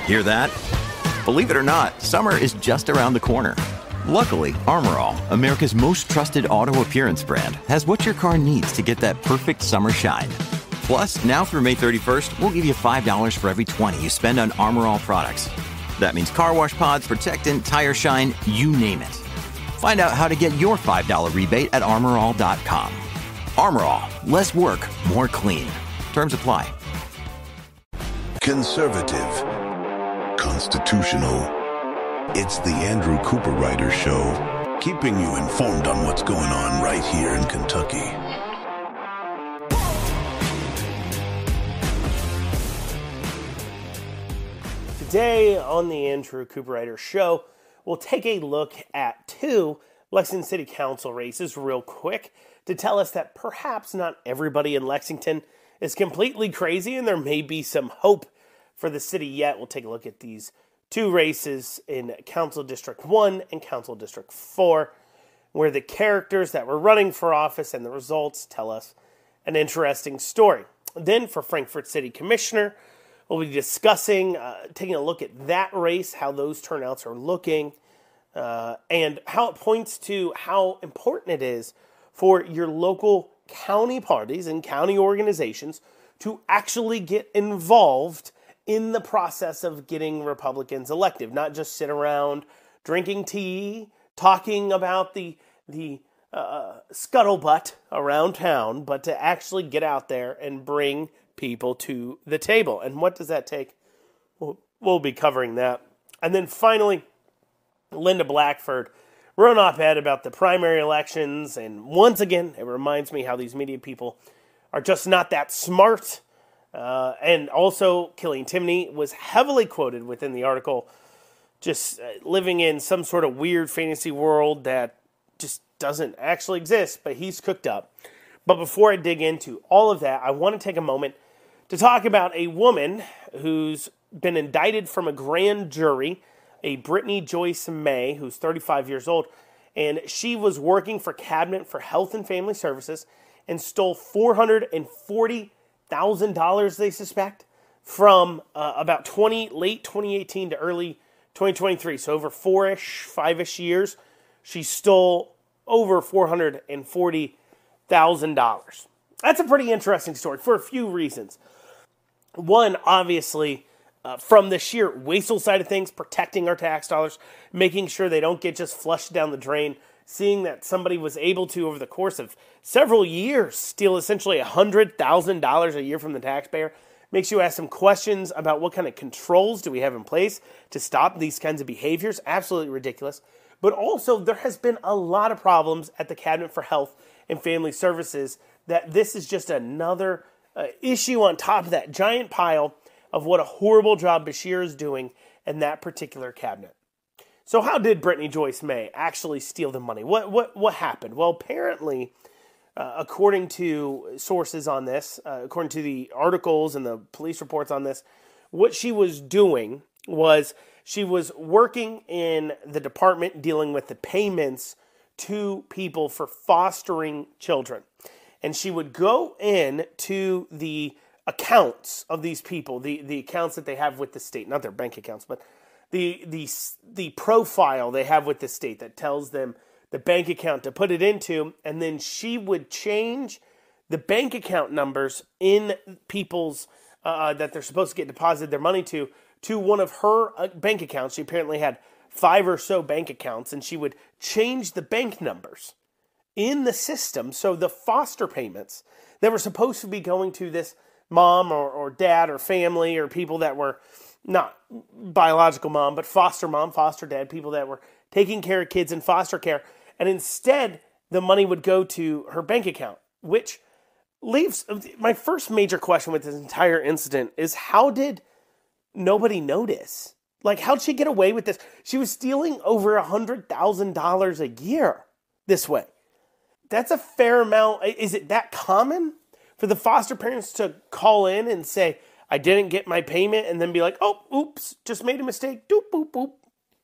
Hear that? Believe it or not, summer is just around the corner. Luckily, Armor All, America's most trusted auto appearance brand, has what your car needs to get that perfect summer shine. Plus, now through May 31st, we'll give you $5 for every $20 you spend on Armor All products. That means car wash pods, protectant, tire shine, you name it. Find out how to get your $5 rebate at armorall.com. Armor All, less work, more clean. Terms apply. Conservative. Constitutional. It's the Andrew Cooperrider Show, keeping you informed on what's going on right here in Kentucky. Today on the Andrew Cooperrider Show, we'll take a look at two Lexington City Council races real quick to tell us that perhaps not everybody in Lexington is completely crazy and there may be some hope for the city yet. We'll take a look at these two races in Council District 1 and Council District 4, where the characters that were running for office and the results tell us an interesting story. Then for Frankfort City Commissioner, we'll be discussing, taking a look at that race, how those turnouts are looking, and how it points to how important it is for your local county parties and county organizations to actually get involved in the process of getting Republicans elected, not just sit around drinking tea, talking about the scuttlebutt around town, but to actually get out there and bring people to the table. And what does that take? We'll be covering that. And then finally, Linda Blackford wrote an op-ed about the primary elections, and once again, it reminds me how these media people are just not that smart. And also, Killian Timoney was heavily quoted within the article, just living in some sort of weird fantasy world that just doesn't actually exist, but he's cooked up. But before I dig into all of that, I want to take a moment to talk about a woman who's been indicted from a grand jury, a Brittany Joyce May, who's 35 years old, and she was working for Cabinet for Health and Family Services and stole $440,000, they suspect, from about late 2018 to early 2023. So over 5-ish years, she stole over $440,000. That's a pretty interesting story for a few reasons. One, obviously, from the sheer wasteful side of things, protecting our tax dollars, making sure they don't get just flushed down the drain, seeing that somebody was able to, over the course of several years, steal essentially $100,000 a year from the taxpayer, makes you ask some questions about what kind of controls do we have in place to stop these kinds of behaviors. Absolutely ridiculous. But also, there has been a lot of problems at the Cabinet for Health and Family Services that this is just another issue on top of that giant pile of what a horrible job Beshear is doing in that particular cabinet. So how did Brittany Joyce May actually steal the money? What happened? Well, apparently, according to sources on this, according to the articles and the police reports on this, what she was doing was she was working in the department dealing with the payments to people for fostering children. And she would go in to the accounts of these people, the accounts that they have with the state, not their bank accounts, but the profile they have with the state that tells them the bank account to put it into, and then she would change the bank account numbers in people's that they're supposed to get deposited their money to one of her bank accounts. She apparently had 5 or so bank accounts, and she would change the bank numbers in the system, so the foster payments that were supposed to be going to this mom or dad or family or people that were not biological mom, but foster mom, foster dad, people that were taking care of kids in foster care. And instead, the money would go to her bank account, which leaves my first major question with this entire incident is how did nobody notice? Like, how'd she get away with this? She was stealing over $100,000 a year this way. That's a fair amount. Is it that common for the foster parents to call in and say, I didn't get my payment, and then be like, oh, oops, just made a mistake, doop, boop, boop,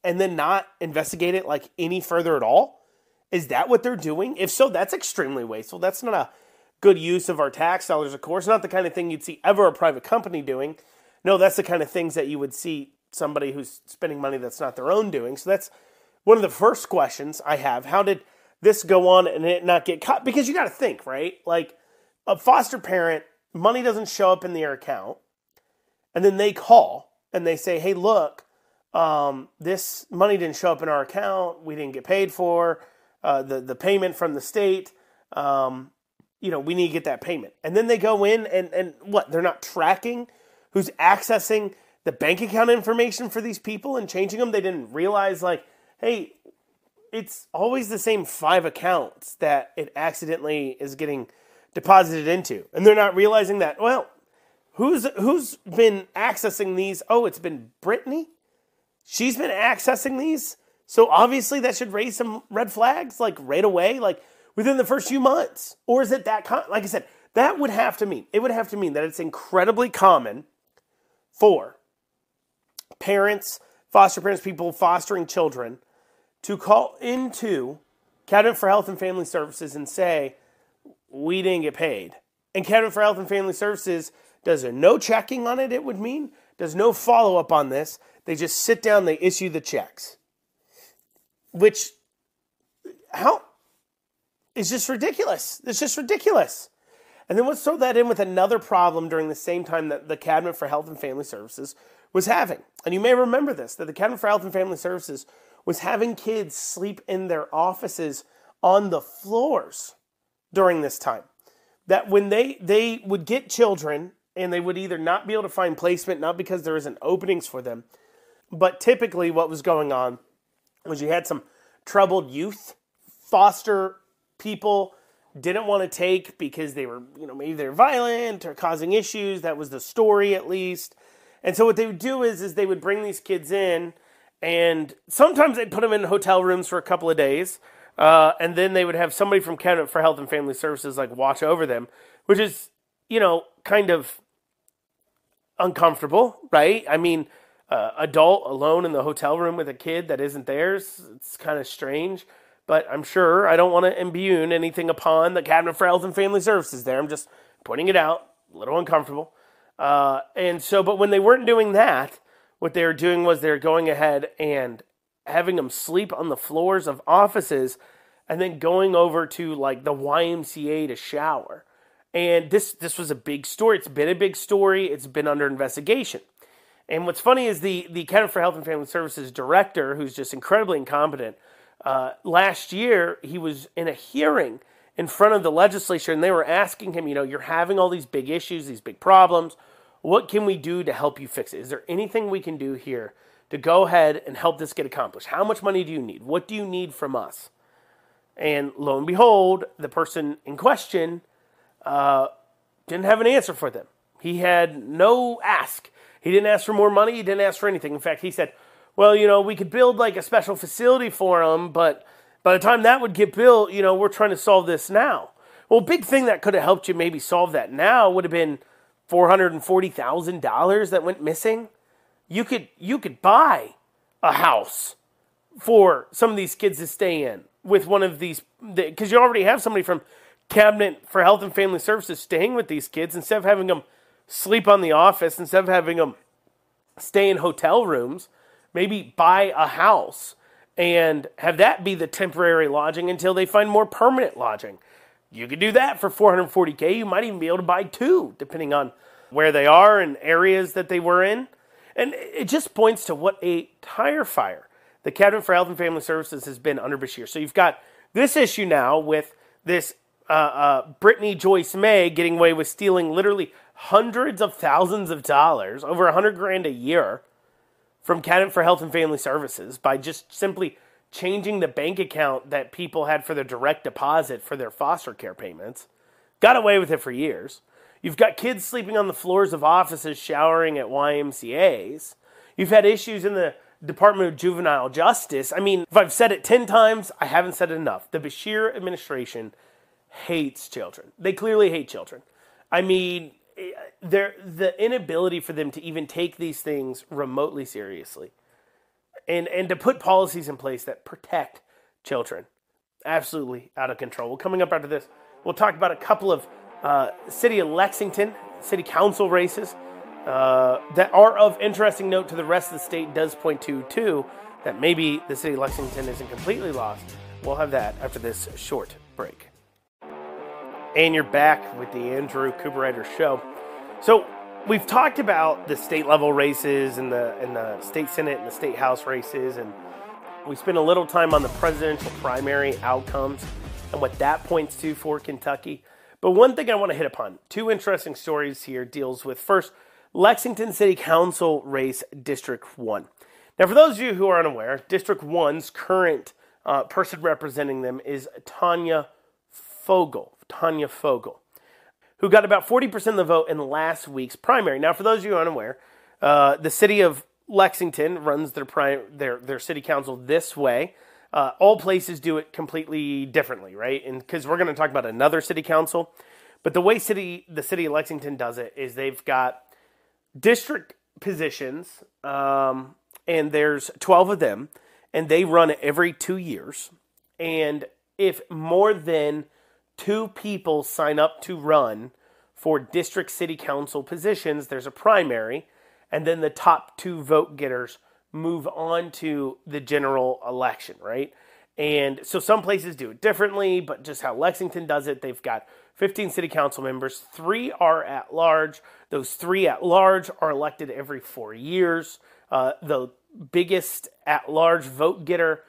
and then not investigate it like any further at all? Is that what they're doing? If so, that's extremely wasteful. That's not a good use of our tax dollars, of course. Not the kind of thing you'd see ever a private company doing. No, that's the kind of things that you would see somebody who's spending money that's not their own doing. So that's one of the first questions I have. How did this go on and it not get caught? Because you got to think, right? Like a foster parent, money doesn't show up in their account, and then they call and they say, hey, look, this money didn't show up in our account. We didn't get paid for the payment from the state. We need to get that payment. And then they go in and what? They're not tracking who's accessing the bank account information for these people and changing them. They didn't realize, like, hey, it's always the same 5 accounts that it accidentally is getting deposited into. And they're not realizing that, well, who's been accessing these? Oh, it's been Brittany. She's been accessing these. So obviously that should raise some red flags, like right away, like within the first few months. Or is it that, like I said, it would have to mean that it's incredibly common for parents, foster parents, people fostering children to call into Cabinet for Health and Family Services and say, we didn't get paid. And Cabinet for Health and Family Services does no checking on it, it would mean, does no follow-up on this. They just sit down, they issue the checks. Which, it's just ridiculous. It's just ridiculous. And then let's throw that in with another problem during the same time that the Cabinet for Health and Family Services was having. And you may remember this, that the Cabinet for Health and Family Services was having kids sleep in their offices on the floors during this time. That when they would get children and they would either not be able to find placement, not because there isn't openings for them, but typically what was going on was you had some troubled youth, foster people didn't want to take because they were, maybe they're violent or causing issues. That was the story, at least. And so what they would do is they would bring these kids in, and sometimes they'd put them in hotel rooms for a couple of days, and then they would have somebody from Cabinet for Health and Family Services like watch over them, which is, kind of uncomfortable, right? I mean, adult alone in the hotel room with a kid that isn't theirs, it's kind of strange. But I'm sure I don't want to impugn anything upon the Cabinet for Health and Family Services there. I'm just pointing it out, a little uncomfortable. But when they weren't doing that, what they were doing was they were going ahead and having them sleep on the floors of offices and then going over to like the YMCA to shower. And this was a big story. It's been a big story. It's been under investigation. And what's funny is the Cabinet for Health and Family Services director, who's just incredibly incompetent, last year, he was in a hearing in front of the legislature, and they were asking him, you're having all these big issues, these big problems. What can we do to help you fix it? Is there anything we can do here to go ahead and help this get accomplished? How much money do you need? What do you need from us? And lo and behold, the person in question didn't have an answer for them. He had no ask. He didn't ask for more money. He didn't ask for anything. In fact, he said, well, we could build like a special facility for them, but by the time that would get built, we're trying to solve this now. Well, a big thing that could have helped you maybe solve that now would have been $440,000 that went missing. You could buy a house for some of these kids to stay in with one of these, because you already have somebody from Cabinet for Health and Family Services staying with these kids. Instead of having them sleep on the office, instead of having them stay in hotel rooms, maybe buy a house and have that be the temporary lodging until they find more permanent lodging. You could do that for $440K. You might even be able to buy 2, depending on where they are and areas that they were in. And it just points to what a tire fire the Cabinet for Health and Family Services has been under Beshear. So you've got this issue now with this Brittany Joyce May getting away with stealing literally hundreds of thousands of dollars, over $100,000 a year, from Cabinet for Health and Family Services by just simply changing the bank account that people had for their direct deposit for their foster care payments. Got away with it for years. You've got kids sleeping on the floors of offices, showering at YMCAs. You've had issues in the Department of Juvenile Justice. I mean, if I've said it 10 times, I haven't said it enough. The Beshear administration hates children. They clearly hate children. I mean, the inability for them to even take these things remotely seriously and to put policies in place that protect children, absolutely out of control. Well, coming up after this, we'll talk about a couple of City of Lexington, City Council races that are of interesting note to the rest of the state does point to, too, that maybe the city of Lexington isn't completely lost. We'll have that after this short break. And you're back with the Andrew Cooperrider Show. So we've talked about the state level races and the state senate and the state house races, and we spent a little time on the presidential primary outcomes and what that points to for Kentucky. But one thing I want to hit upon, two interesting stories here, deals with first Lexington City Council race District 1. Now, for those of you who are unaware, District 1's current person representing them is Tanya Fogel, who got about 40% of the vote in last week's primary. Now, for those of you unaware, the city of Lexington runs their city council this way. All places do it completely differently, right? And because we're going to talk about another city council, but the way the city of Lexington does it is they've got district positions, and there's 12 of them, and they run it every 2 years. And if more than 2 people sign up to run for district city council positions, there's a primary, and then the top 2 vote getters move on to the general election, right? And so some places do it differently, but just how Lexington does it, they've got 15 city council members, 3 are at large. Those 3 at large are elected every 4 years. The biggest at-large vote getter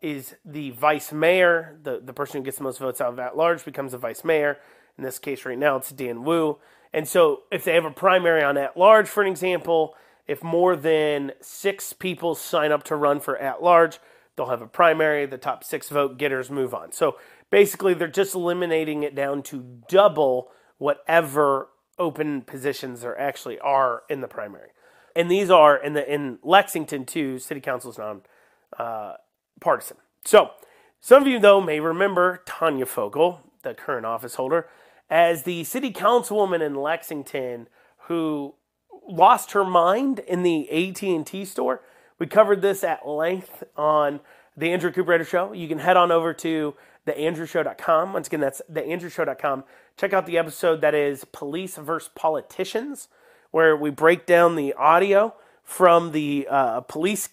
is the vice mayor. The person who gets the most votes out of at-large becomes the vice mayor. In this case right now, it's Dan Wu. And so if they have a primary on at-large, for an example, if more than 6 people sign up to run for at-large, they'll have a primary. The top 6 vote getters move on. So basically, they're just eliminating it down to double whatever open positions there actually are in the primary. And these are, in Lexington, too, city council is non-partisan. So, some of you, though, may remember Tanya Fogel, the current office holder, as the city councilwoman in Lexington who lost her mind in the AT&T store. We covered this at length on the Andrew Cooperrider Show. You can head on over to theandrewshow.com. Once again, that's theandrewshow.com. Check out the episode that is Police versus Politicians, where we break down the audio from the police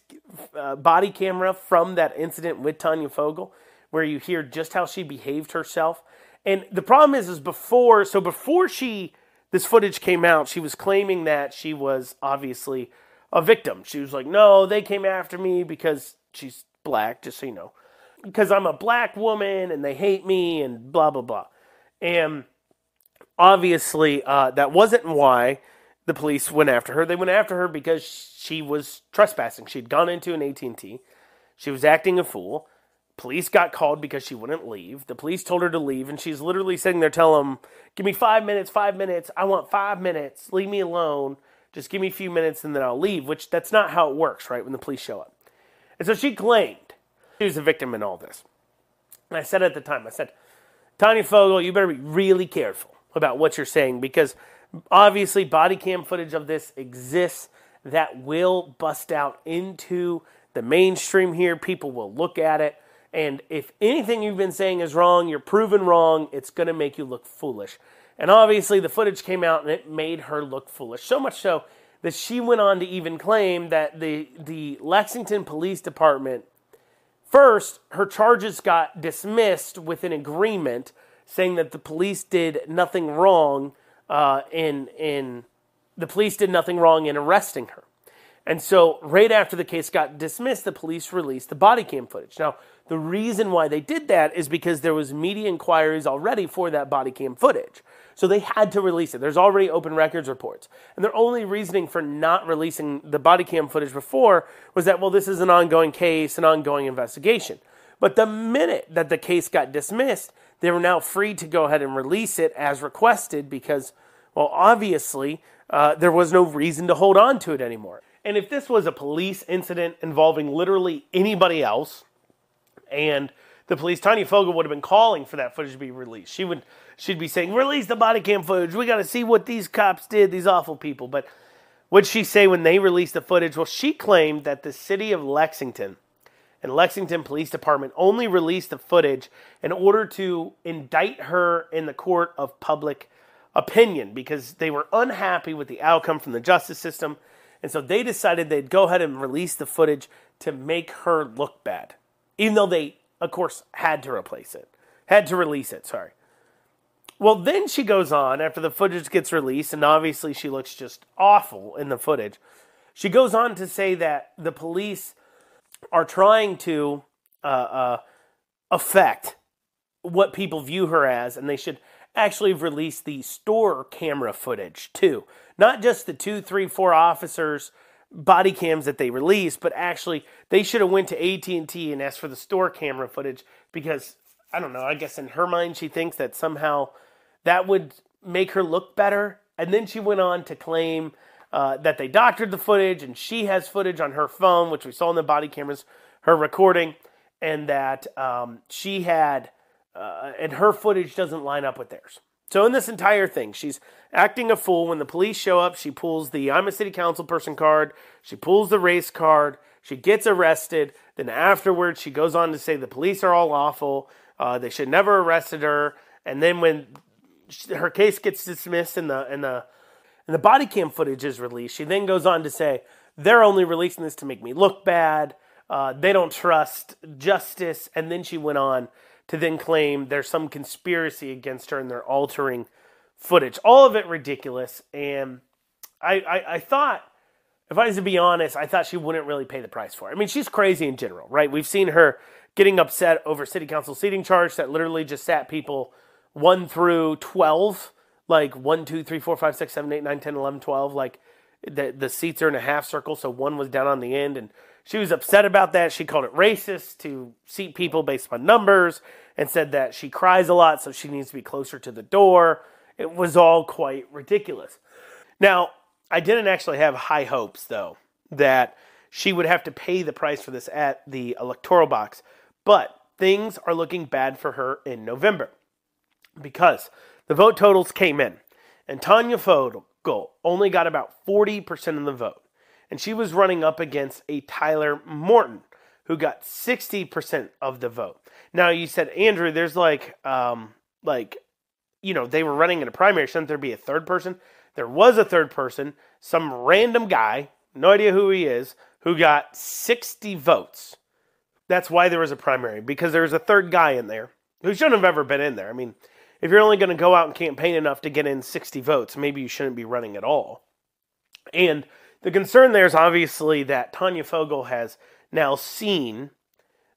body camera from that incident with Tanya Fogel, where you hear just how she behaved herself. And the problem is before this footage came out, she was claiming that she was obviously a victim. She was like, no, they came after me because she's black, just so you know, because I'm a black woman and they hate me and blah, blah, blah. And obviously that wasn't why the police went after her. They went after her because she was trespassing. She'd gone into an AT&T. She was acting a fool. Police got called because she wouldn't leave. The police told her to leave, and she's literally sitting there telling them, give me 5 minutes, 5 minutes. I want 5 minutes. Leave me alone. Just give me a few minutes, and then I'll leave, which that's not how it works, right, when the police show up. And so she claimed she was a victim in all this. And I said at the time, Tanya Fogel, you better be really careful about what you're saying, because obviously body cam footage of this exists that will bust out into the mainstream here. People will look at it. And if anything you've been saying is wrong, you're proven wrong, it's going to make you look foolish. And obviously the footage came out and it made her look foolish. So much so that she went on to even claim that the Lexington Police Department, first, her charges got dismissed with an agreement saying that the police did nothing wrong in arresting her. And so right after the case got dismissed, the police released the body cam footage. Now, the reason why they did that is because there was media inquiries already for that body cam footage. So they had to release it. There's already open records reports. And their only reasoning for not releasing the body cam footage before was that, well, this is an ongoing case, an ongoing investigation. But the minute that the case got dismissed, they were now free to go ahead and release it as requested because, well, obviously, there was no reason to hold on to it anymore. And if this was a police incident involving literally anybody else, and the police, Tanya Fogel would have been calling for that footage to be released. She'd be saying, release the body cam footage. We got to see what these cops did, these awful people. But what'd she say when they released the footage? Well, she claimed that the city of Lexington and Lexington Police Department only released the footage in order to indict her in the court of public opinion because they were unhappy with the outcome from the justice system. And so they decided they'd go ahead and release the footage to make her look bad. Even though they, of course, had to release it, sorry. Well, then she goes on, after the footage gets released, and obviously she looks just awful in the footage, she goes on to say that the police are trying to affect what people view her as, and they should actually have released the store camera footage, too. Not just the 2, 3, 4 officers' body cams that they released, but actually they should have went to AT&T and asked for the store camera footage because, I don't know, I guess in her mind she thinks that somehow that would make her look better. And then she went on to claim that they doctored the footage, and she has footage on her phone, which we saw in the body cameras, her recording, and that she had, and her footage doesn't line up with theirs. So in this entire thing, she's acting a fool. When the police show up, she pulls the I'm a city council person card, she pulls the race card, she gets arrested, then afterwards she goes on to say the police are all awful, they should never arrested her, and then when her case gets dismissed and the body cam footage is released, she then goes on to say, they're only releasing this to make me look bad, they don't trust justice, and then she went on to then claim there's some conspiracy against her and they're altering footage. All of it ridiculous, and I thought, if I was to be honest, I thought she wouldn't really pay the price for it. I mean, she's crazy in general, right? We've seen her getting upset over city council seating charge that literally just sat people 1 through 12, like 1, 2, 3, 4, 5, 6, 7, 8, 9, 10, 11, 12, like the seats are in a half circle, so 1 was down on the end, and she was upset about that. She called it racist to seat people based on numbers and said that she cries a lot, so she needs to be closer to the door. It was all quite ridiculous. Now, I didn't actually have high hopes, though, that she would have to pay the price for this at the electoral box, but things are looking bad for her in November, because the vote totals came in, and Tanya Fogel only got about 40% of the vote, and she was running up against a Tyler Morton, who got 60% of the vote. Now, you said, Andrew, there's they were running in a primary, shouldn't there be a third person? There was a third person, some random guy, no idea who he is, who got 60 votes. That's why there was a primary, because there was a third guy in there who shouldn't have ever been in there. I mean, if you're only going to go out and campaign enough to get in 60 votes, maybe you shouldn't be running at all. And the concern there is obviously that Tanya Fogel has now seen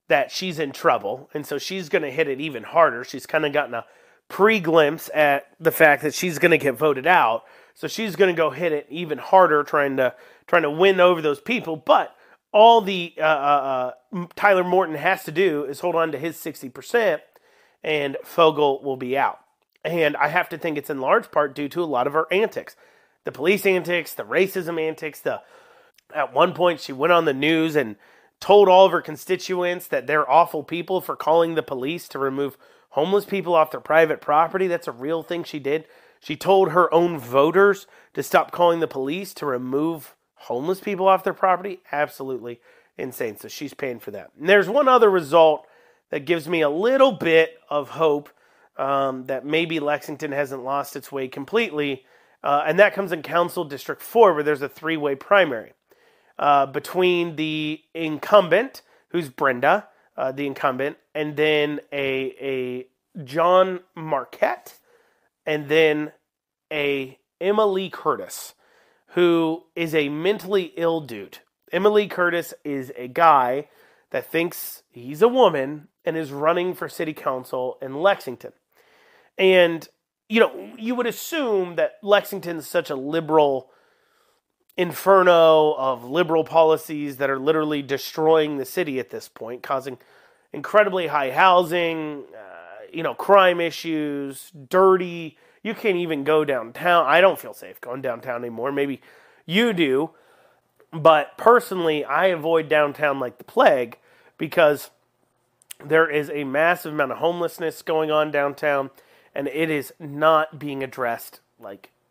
that she's in trouble, and so she's going to hit it even harder. She's kind of gotten a pre-glimpse at the fact that she's going to get voted out, so she's going to go hit it even harder, trying to win over those people. But all the Tyler Morton has to do is hold on to his 60%, and Fogel will be out. And I have to think it's in large part due to a lot of her antics. The police antics, the racism antics. At one point, she went on the news and told all of her constituents that they're awful people for calling the police to remove homeless people off their private property. That's a real thing she did. She told her own voters to stop calling the police to remove homeless people off their property. Absolutely insane. So she's paying for that. And there's one other result that gives me a little bit of hope that maybe Lexington hasn't lost its way completely. And that comes in Council District 4, where there's a 3-way primary between the incumbent, who's Brenda, the incumbent, and then a John Marquette, and then a Emma Lee Curtis, who is a mentally ill dude. Emma Lee Curtis is a guy that thinks he's a woman and is running for city council in Lexington. And, you would assume that Lexington's such a liberal inferno of liberal policies that are literally destroying the city at this point, causing incredibly high housing, crime issues, dirty. You can't even go downtown. I don't feel safe going downtown anymore. Maybe you do. But personally, I avoid downtown like the plague because there is a massive amount of homelessness going on downtown, and it is not being addressed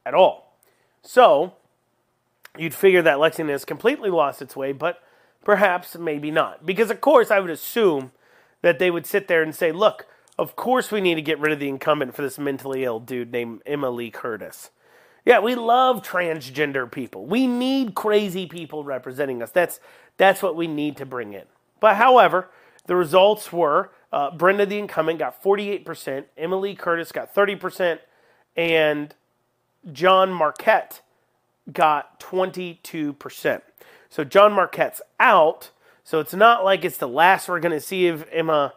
at all. So you'd figure that Lexington has completely lost its way, but perhaps maybe not. Because, of course, I would assume that they would sit there and say, look, Of course we need to get rid of the incumbent for this mentally ill dude named Emma Lee Curtis. Yeah, we love transgender people. We need crazy people representing us. That's what we need to bring in. But however, the results were Brenda, the incumbent, got 48%, Emma Lee Curtis got 30%, and John Marquette got 22%. So John Marquette's out, so it's not like it's the last we're going to see of Emma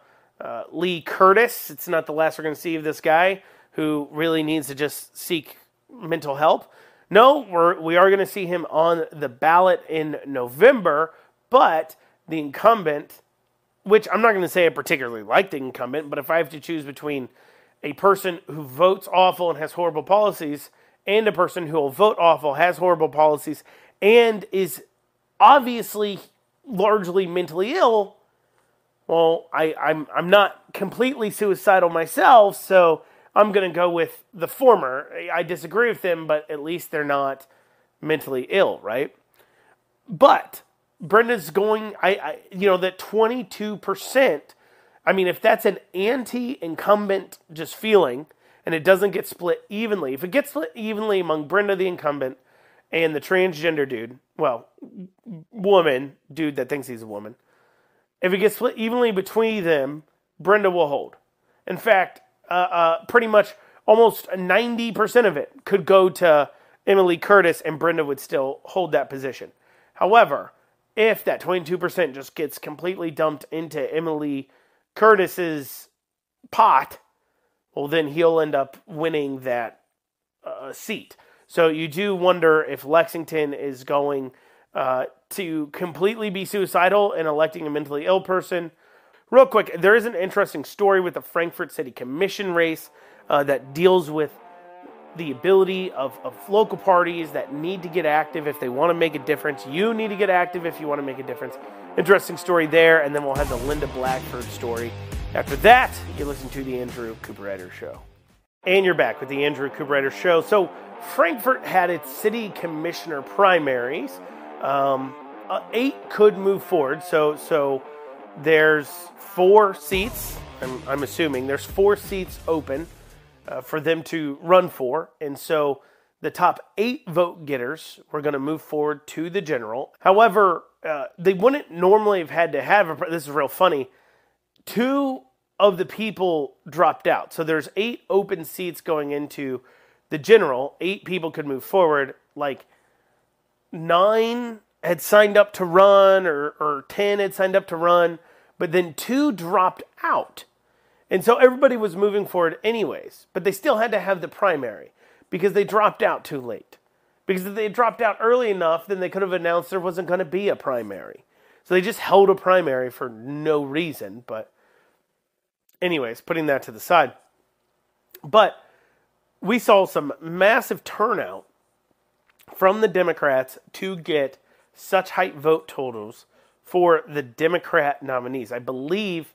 Lee Curtis. It's not the last we're going to see of this guy who really needs to just seek mental help. No, we are going to see him on the ballot in November, but the incumbent, which I'm not going to say I particularly like the incumbent, but if I have to choose between a person who votes awful and has horrible policies and a person who will vote awful, has horrible policies, and is obviously largely mentally ill, well, I'm not completely suicidal myself, so I'm going to go with the former. I disagree with them, but at least they're not mentally ill, right? But Brenda's going, that 22%, I mean, if that's an anti-incumbent just feeling, and it doesn't get split evenly, if it gets split evenly among Brenda, the incumbent, and the transgender dude, well, woman, dude that thinks he's a woman, if it gets split evenly between them, Brenda will hold. In fact, pretty much almost 90% of it could go to Emily Curtis, and Brenda would still hold that position. However, if that 22% just gets completely dumped into Emily Curtis's pot, well, then he'll end up winning that seat. So you do wonder if Lexington is going to completely be suicidal and electing a mentally ill person. Real quick, there is an interesting story with the Frankfort City Commission race that deals with the ability of local parties that need to get active if they want to make a difference. You need to get active if you want to make a difference. Interesting story there, and then we'll have the Linda Blackford story. After that, you listen to the Andrew Cooperrider Show. And you're back with the Andrew Cooperrider Show. So Frankfort had its city commissioner primaries. 8 could move forward, so there's 4 seats. I'm assuming there's 4 seats open for them to run for, and so the top 8 vote getters were going to move forward to the general. However, they wouldn't normally have had to have this is real funny. 2 of the people dropped out, so there's 8 open seats going into the general. 8 people could move forward. Like 9 had signed up to run, or 10 had signed up to run, but then 2 dropped out. And so everybody was moving forward anyways, but they still had to have the primary because they dropped out too late. Because if they dropped out early enough, then they could have announced there wasn't going to be a primary. So they just held a primary for no reason. But anyways, putting that to the side. But we saw some massive turnout from the Democrats to get such high vote totals for the Democrat nominees. I believe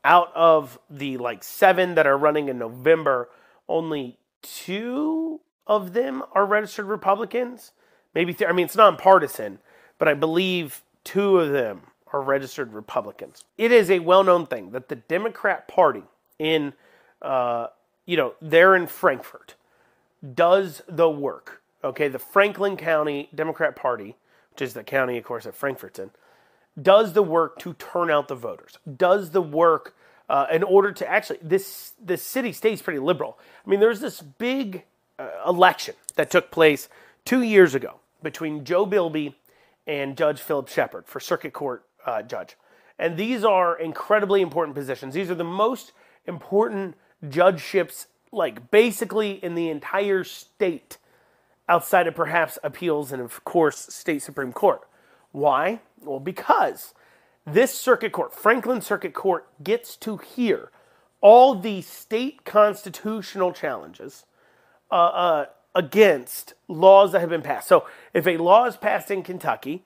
out of the 7 that are running in November, only 2 of them are registered Republicans. Maybe it's nonpartisan, but I believe 2 of them are registered Republicans. It is a well-known thing that the Democrat Party in, they're in Frankfort, does the work. Okay, the Franklin County Democrat Party, which is the county, of course, that Frankfort's in, does the work to turn out the voters, does the work in order to actually, this city stays pretty liberal. I mean, there's this big election that took place 2 years ago between Joe Bilby and Judge Philip Shepard for Circuit Court judge. And these are incredibly important positions. These are the most important judgeships, basically in the entire state, outside of perhaps appeals and, of course, state Supreme Court. Why? Well, because this circuit court, Franklin Circuit Court, gets to hear all the state constitutional challenges against laws that have been passed. So if a law is passed in Kentucky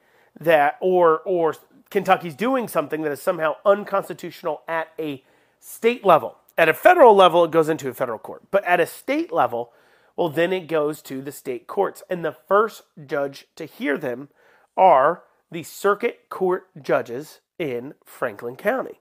or Kentucky's doing something that is somehow unconstitutional at a state level, at a federal level, it goes into a federal court. But at a state level, well, then it goes to the state courts. And the first judge to hear them are the circuit court judges in Franklin County.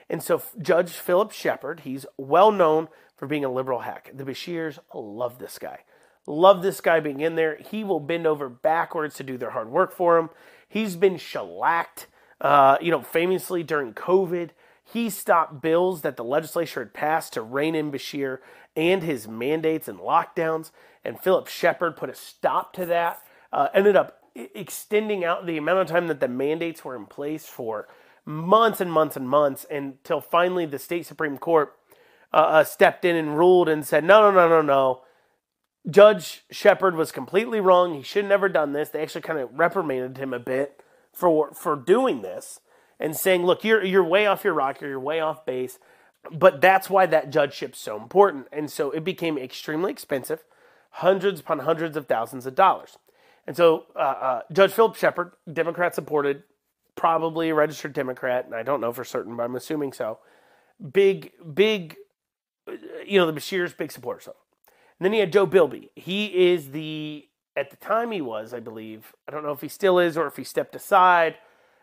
And so Judge Philip Shepard, he's well known for being a liberal hack. The Bashirs love this guy. Love this guy being in there. He will bend over backwards to do their hard work for him. He's been shellacked, famously during COVID. He stopped bills that the legislature had passed to rein in Bashir and his mandates and lockdowns. And Philip Shepard put a stop to that. Ended up extending out the amount of time that the mandates were in place for months and months and months, until finally the state Supreme Court stepped in and ruled and said, no. Judge Shepard was completely wrong. He should have never done this. They actually kind of reprimanded him a bit for doing this and saying, look, you're way off your rocker, you're way off base. But that's why that judgeship's so important. And so it became extremely expensive, hundreds upon hundreds of thousands of dollars. And so Judge Philip Shepard, Democrat supported, probably a registered Democrat, and I don't know for certain, but I'm assuming so. Big, the Bashir's big supporters of him. And then he had Joe Bilby. He is at the time he was, I believe, I don't know if he still is or if he stepped aside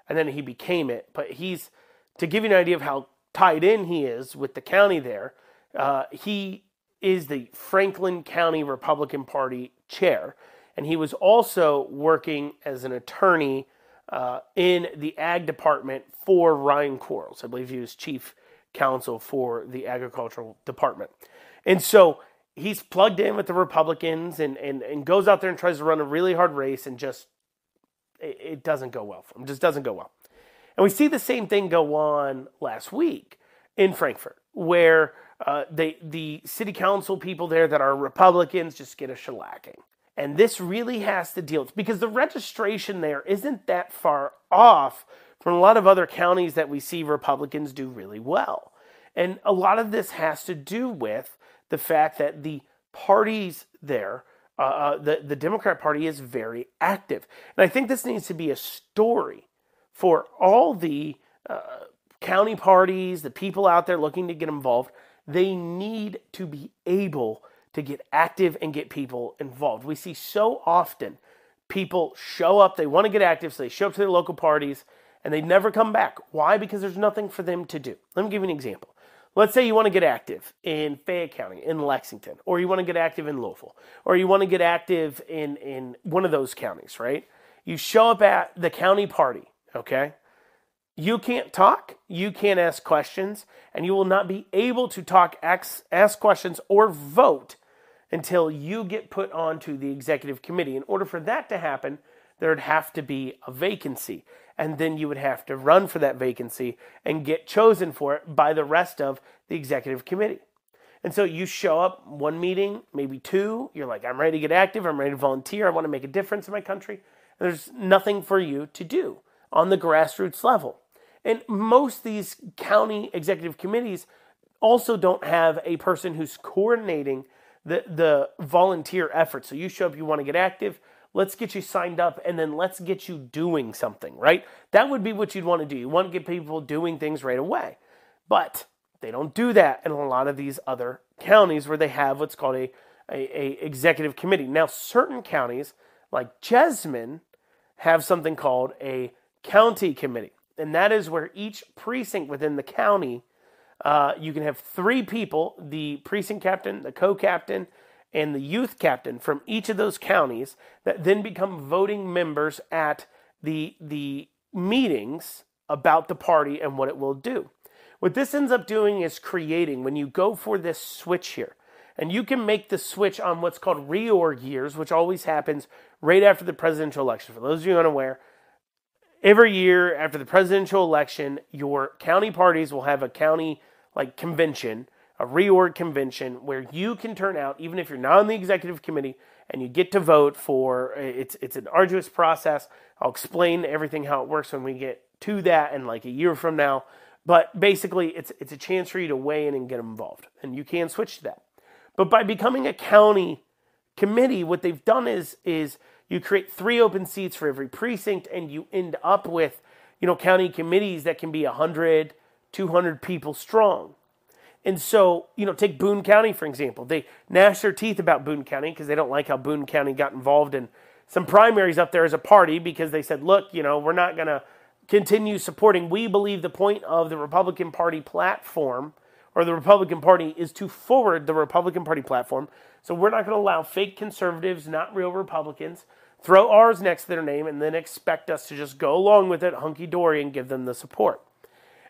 and then he became it. But to give you an idea of how tied in he is with the county there, he is the Franklin County Republican Party chair. And he was also working as an attorney in the ag department for Ryan Quarles. I believe he was chief counsel for the agricultural department. And so he's plugged in with the Republicans and goes out there and tries to run a really hard race, and just it doesn't go well for him. Just doesn't go well. And we see the same thing go on last week in Frankfurt, where the city council people there that are Republicans just get a shellacking. And this really has to deal with, because the registration there isn't that far off from a lot of other counties that we see Republicans do really well. And a lot of this has to do with the fact that the parties there, the Democrat Party is very active. And I think this needs to be a story for all the county parties, the people out there looking to get involved. They need to be able to get active and get people involved. We see so often people show up, they want to get active, so they show up to their local parties, and they never come back. Why? Because there's nothing for them to do. Let me give you an example. Let's say you want to get active in Fayette County, in Lexington, or you want to get active in Louisville, or you want to get active in one of those counties, right? You show up at the county party, okay? You can't talk, you can't ask questions, and you will not be able to talk, ask questions, or vote until you get put onto the executive committee. In order for that to happen, there would have to be a vacancy. And then you would have to run for that vacancy and get chosen for it by the rest of the executive committee. And so you show up one meeting, maybe two, you're like, I'm ready to get active, I'm ready to volunteer, I want to make a difference in my country. And there's nothing for you to do on the grassroots level. And most of these county executive committees also don't have a person who's coordinating the volunteer effort. So you show up, you want to get active, let's get you signed up, and then let's get you doing something, right? That would be what you'd want to do. You want to get people doing things right away. But they don't do that in a lot of these other counties where they have what's called a executive committee. Now, certain counties, like Jessamine, have something called a county committee. And that is where each precinct within the county, you can have three people, the precinct captain, the co-captain, and the youth captain from each of those counties, that then become voting members at the meetings about the party and what it will do. What this ends up doing is creating, when you go for this switch here, and you can make the switch on what's called reorg years, which always happens right after the presidential election. For those of you unaware, every year after the presidential election, your county parties will have a county convention, a reorg convention, where you can turn out, even if you're not on the executive committee, and you get to vote for, it's an arduous process. I'll explain everything how it works when we get to that in a year from now. But basically, it's a chance for you to weigh in and get involved. And you can switch to that. But by becoming a county committee, what they've done is you create 3 open seats for every precinct, and you end up with, county committees that can be 100, 200 people strong. And so, take Boone County, for example. They gnash their teeth about Boone County because they don't like how Boone County got involved in some primaries up there as a party, because they said, look, we're not going to continue supporting. We believe the point of the Republican Party platform, or the Republican Party, is to forward the Republican Party platform. So we're not going to allow fake conservatives, not real Republicans, throw ours next to their name and then expect us to just go along with it hunky-dory and give them the support.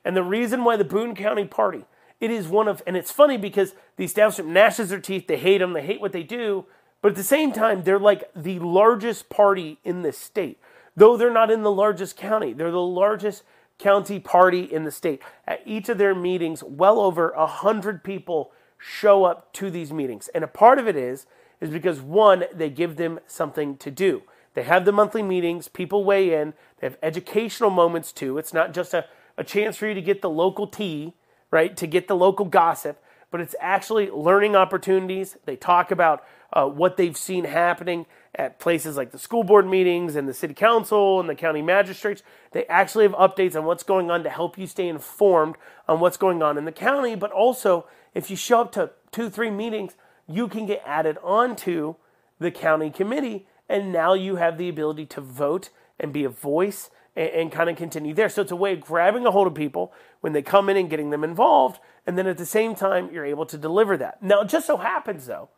And the reason why the Boone County Party, it is one of, and it's funny because the establishment gnashes their teeth, they hate them, they hate what they do, but at the same time, they're like the largest party in the state. Though they're not in the largest county, they're the largest county party in the state. At each of their meetings, well over 100 people show up to these meetings. And a part of it is because, one, they give them something to do. They have the monthly meetings, people weigh in, they have educational moments too. It's not just a chance for you to get the local tea, right, to get the local gossip, but it's actually learning opportunities. They talk about what they've seen happening at places like the school board meetings and the city council and the county magistrates. They actually have updates on what's going on to help you stay informed on what's going on in the county. But also, if you show up to 2-3 meetings, you can get added onto the county committee, and now you have the ability to vote and be a voice and kind of continue there. So it's a way of grabbing a hold of people when they come in and getting them involved, and then at the same time, you're able to deliver that. Now, it just so happens, though,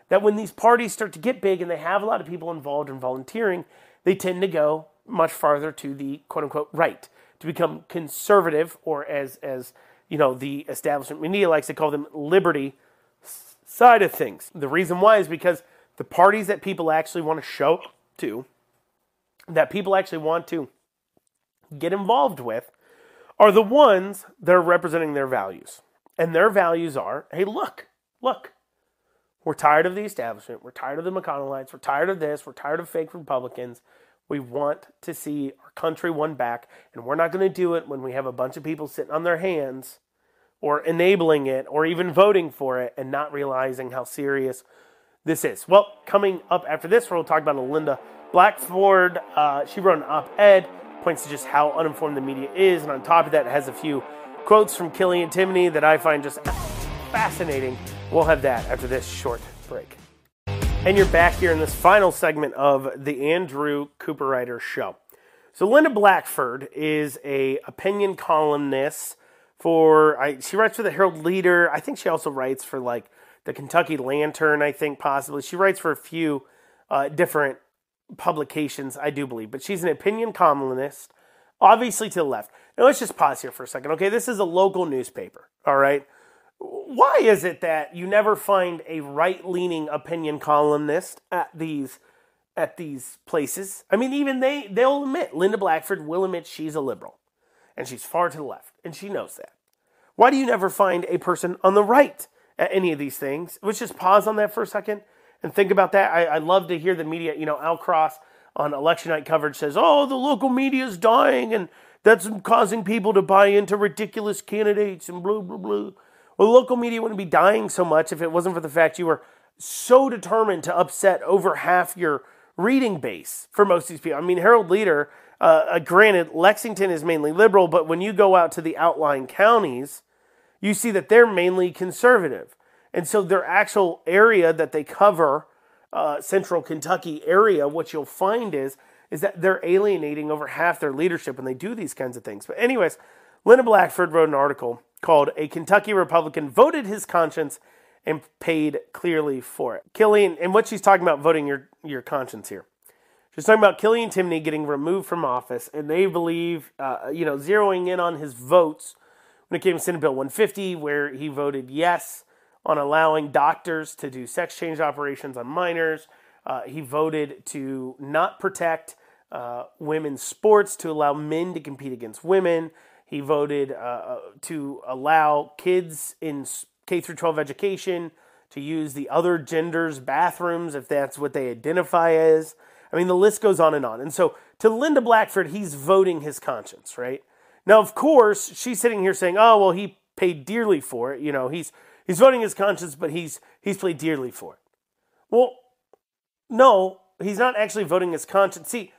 that when these parties start to get big and they have a lot of people involved in volunteering, they tend to go much farther to the quote-unquote right, to become conservative, or as you know, the establishment media likes to call them, liberty side of things. The reason why is because the parties that people actually want to show to, that people actually want to get involved with, are the ones that are representing their values. And their values are, hey, look, we're tired of the establishment, we're tired of the McConnellites, we're tired of this, we're tired of fake Republicans. We want to see our country won back, and we're not going to do it when we have a bunch of people sitting on their hands or enabling it or even voting for it and not realizing how serious this is. Well, coming up after this, we'll talk about Linda Blackford. She wrote an op-ed, points to just how uninformed the media is, and on top of that, it has a few quotes from Killian Timoney that I find just fascinating. We'll have that after this short break. And you're back here in this final segment of the Andrew Cooperrider Show. So Linda Blackford is a opinion columnist she writes for the Herald Leader. I think she also writes for like the Kentucky Lantern, I think possibly. She writes for a few different publications, I do believe. But she's an opinion columnist, obviously to the left. Now let's just pause here for a second. Okay, this is a local newspaper, all right? Why is it that you never find a right-leaning opinion columnist at these places? I mean, even they'll admit, Linda Blackford will admit she's a liberal, and she's far to the left, and she knows that. Why do you never find a person on the right at any of these things? Let's just pause on that for a second and think about that. I love to hear the media, Al Cross on election night coverage says, oh, the local media is dying, and that's causing people to buy into ridiculous candidates and blah, blah, blah. Well, the local media wouldn't be dying so much if it wasn't for the fact you were so determined to upset over half your reading base for most of these people. I mean, Herald Leader, granted, Lexington is mainly liberal, but when you go out to the outlying counties, you see that they're mainly conservative. And so their actual area that they cover, central Kentucky area, what you'll find is that they're alienating over half their leadership when they do these kinds of things. But anyways, Linda Blackford wrote an article called "A Kentucky Republican Voted His Conscience and Paid Clearly for It." Killian, and what she's talking about voting your conscience here. She's talking about Killian Timoney getting removed from office, and they believe, zeroing in on his votes when it came to Senate Bill 150, where he voted yes on allowing doctors to do sex change operations on minors. He voted to not protect women's sports, to allow men to compete against women. He voted to allow kids in K-12 education to use the other gender's bathrooms if that's what they identify as. I mean, the list goes on. And so to Linda Blackford, he's voting his conscience, right? Now, of course, she's sitting here saying, oh, well, he paid dearly for it. He's voting his conscience, but he's paid dearly for it. Well, no, he's not actually voting his conscience. See,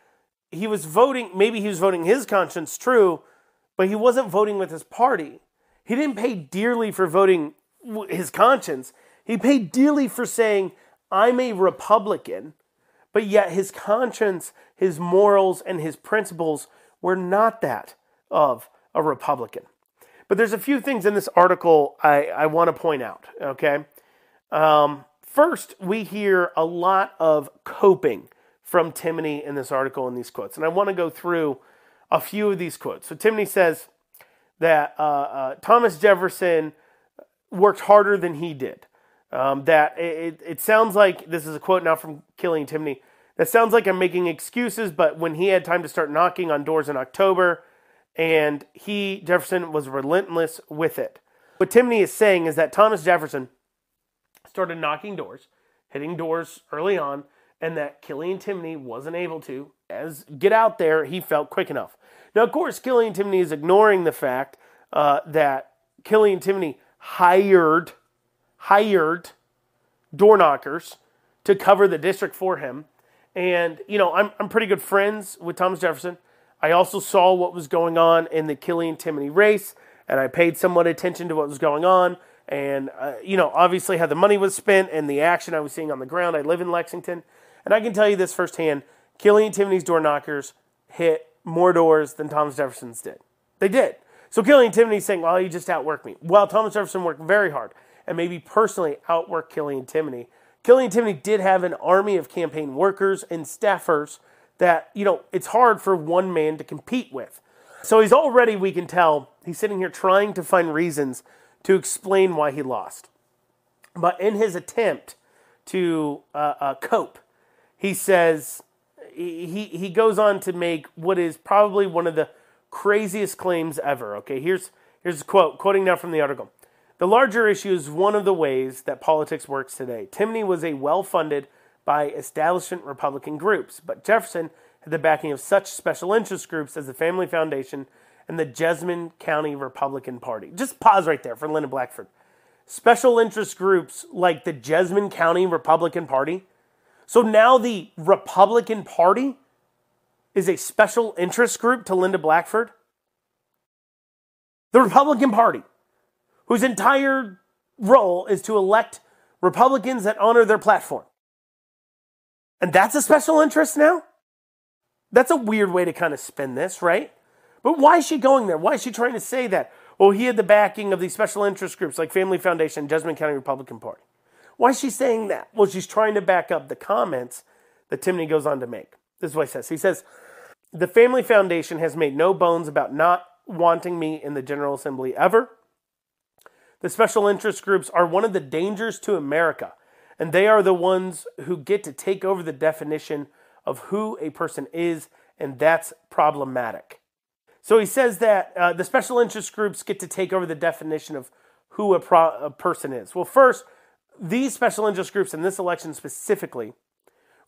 maybe he was voting his conscience, true, but he wasn't voting with his party. He didn't pay dearly for voting his conscience. He paid dearly for saying, I'm a Republican, but yet his conscience, his morals, and his principles were not that of a Republican. But there's a few things in this article I want to point out, okay? First, we hear a lot of coping from Timoney in this article in these quotes. And I want to go through a few of these quotes. So Timoney says that Thomas Jefferson worked harder than he did. That it sounds like, this is a quote now from Killian Timoney, that sounds like I'm making excuses, but when he had time to start knocking on doors in October, and Jefferson was relentless with it. What Timoney is saying is that Thomas Jefferson started knocking doors, hitting doors early on, and that Killian Timoney wasn't able to, get out there, he felt quick enough. Now, of course, Killian Timoney is ignoring the fact that Killian Timoney hired door knockers to cover the district for him. And, I'm pretty good friends with Thomas Jefferson. I also saw what was going on in the Killian Timoney race, and I paid somewhat attention to what was going on. And, obviously how the money was spent and the action I was seeing on the ground. I live in Lexington. And I can tell you this firsthand, Killian Timoney's door knockers hit more doors than Thomas Jefferson's did. They did. So Killian Timoney's saying, well, he just outworked me. Well, Thomas Jefferson worked very hard and maybe personally outworked Killian Timoney. Killian Timoney did have an army of campaign workers and staffers that, it's hard for one man to compete with. So he's already, we can tell, he's sitting here trying to find reasons to explain why he lost. But in his attempt to cope, he says, he goes on to make what is probably one of the craziest claims ever. Okay, here's a quote, quoting now from the article. The larger issue is one of the ways that politics works today. Timoney was a well-funded by establishment Republican groups, but Jefferson had the backing of such special interest groups as the Family Foundation and the Jessamine County Republican Party. Just pause right there for Lyndon Blackford. Special interest groups like the Jessamine County Republican Party. So now the Republican Party is a special interest group to Lyndon Blackford? The Republican Party, whose entire role is to elect Republicans that honor their platform. And that's a special interest now? That's a weird way to kind of spin this, right? But why is she going there? Why is she trying to say that? Well, he had the backing of these special interest groups like Family Foundation, Jessamine County Republican Party. Why is she saying that? Well, she's trying to back up the comments that Timoney goes on to make. This is what he says. He says, the Family Foundation has made no bones about not wanting me in the General Assembly ever. The special interest groups are one of the dangers to America, and they are the ones who get to take over the definition of who a person is, and that's problematic. So he says that the special interest groups get to take over the definition of who a person is. Well, first, these special interest groups in this election specifically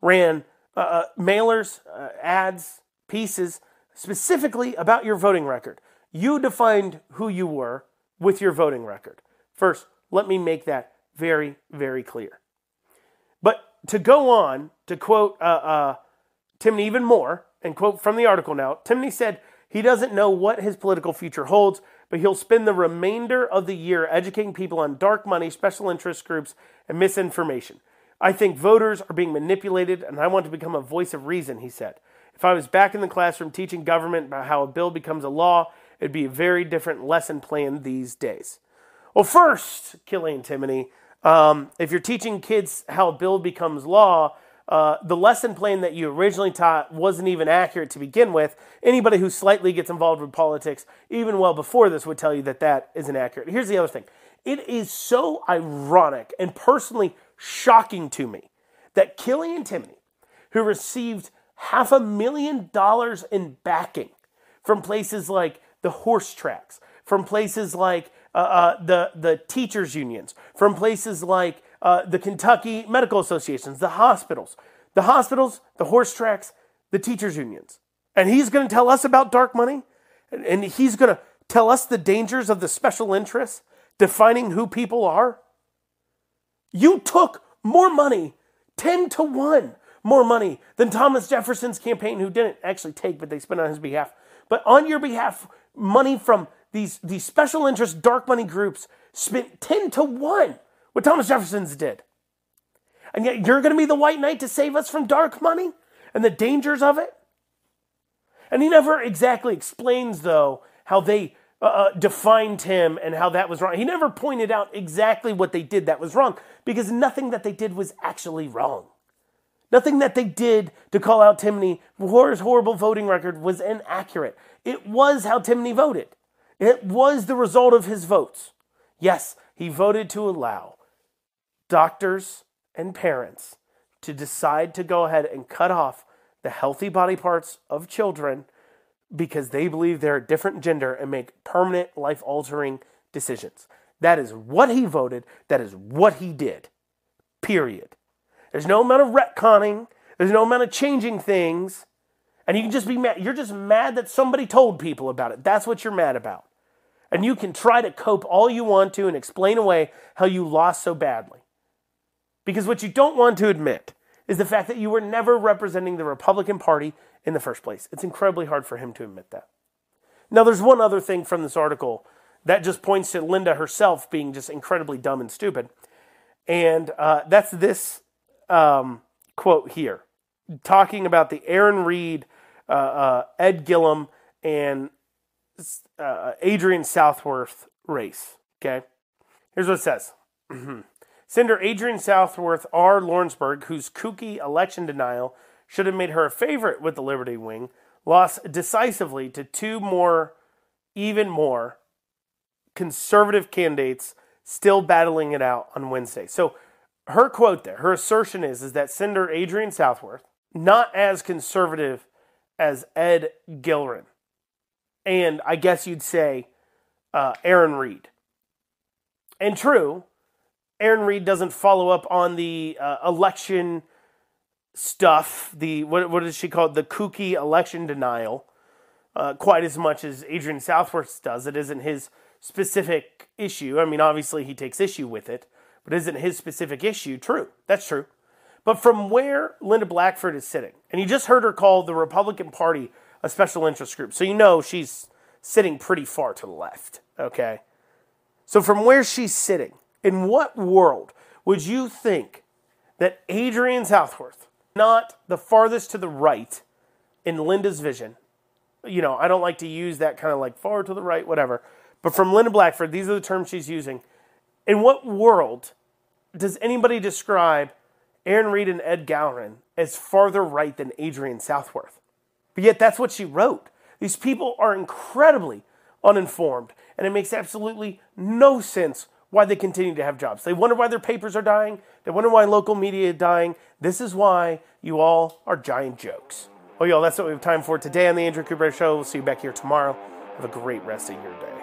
ran mailers, ads, pieces, specifically about your voting record. You defined who you were with your voting record. First, let me make that very, very clear. But to go on to quote Timoney even more, and quote from the article now, Timoney said he doesn't know what his political future holds, but he'll spend the remainder of the year educating people on dark money, special interest groups, and misinformation. I think voters are being manipulated, and I want to become a voice of reason, he said. If I was back in the classroom teaching government about how a bill becomes a law, it'd be a very different lesson plan these days. Well, first, Killian Timoney, if you're teaching kids how a bill becomes law, the lesson plan that you originally taught wasn't even accurate to begin with. Anybody who slightly gets involved with politics, even well before this, would tell you that that isn't accurate. Here's the other thing. It is so ironic and personally shocking to me that Killian Timoney, who received $500,000 in backing from places like the horse tracks, from places like the teachers' unions, from places like the Kentucky Medical Associations, the hospitals, the horse tracks, the teachers' unions. And he's going to tell us about dark money, and he's going to tell us the dangers of the special interests, defining who people are. You took more money, 10-1 more money than Thomas Jefferson's campaign, who didn't actually take, but they spent on his behalf. But on your behalf, money from these special interest dark money groups spent 10-1 what Thomas Jefferson's did. And yet you're going to be the white knight to save us from dark money and the dangers of it? And he never exactly explains, though, how they defined him and how that was wrong. He never pointed out exactly what they did that was wrong, because nothing that they did was actually wrong. Nothing that they did to call out Timoney for his horrible voting record was inaccurate. It was how Timoney voted. It was the result of his votes. Yes, he voted to allow doctors and parents to decide to go ahead and cut off the healthy body parts of children because they believe they're a different gender and make permanent life-altering decisions. That is what he voted. That is what he did. Period. There's no amount of retconning. There's no amount of changing things. And you can just be mad. You're just mad that somebody told people about it. That's what you're mad about. And you can try to cope all you want to and explain away how you lost so badly. Because what you don't want to admit is the fact that you were never representing the Republican Party in the first place. It's incredibly hard for him to admit that. Now, there's one other thing from this article that just points to Linda herself being just incredibly dumb and stupid. And that's this quote here, talking about the Aaron Reed, Ed Gillum, and Adrian Southworth race. Okay, here's what it says. Senator Adrian Southworth R. Lawrenceburg, whose kooky election denial should have made her a favorite with the Liberty wing, lost decisively to even more conservative candidates still battling it out on Wednesday. So her quote there, her assertion is that Senator Adrian Southworth, not as conservative as Ed Gilren, and I guess you'd say Aaron Reed. And true, Aaron Reed doesn't follow up on the election stuff, the what does she call it? The kooky election denial, quite as much as Adrian Southworth does. It isn't his specific issue. I mean, obviously he takes issue with it, but isn't his specific issue. True, that's true. But from where Linda Blackford is sitting, and you just heard her call the Republican Party a special interest group, so you know she's sitting pretty far to the left, okay? So from where she's sitting, in what world would you think that Adrian Southworth, not the farthest to the right in Linda's vision, you know, I don't like to use that kind of like far to the right, whatever, but from Linda Blackford, these are the terms she's using. In what world does anybody describe Aaron Reed and Ed Gowron as farther right than Adrian Southworth? But yet that's what she wrote. These people are incredibly uninformed, and it makes absolutely no sense why they continue to have jobs. They wonder why their papers are dying. They wonder why local media is dying. This is why you all are giant jokes. Well, y'all, that's what we have time for today on the Andrew Cooperrider Show. We'll see you back here tomorrow. Have a great rest of your day.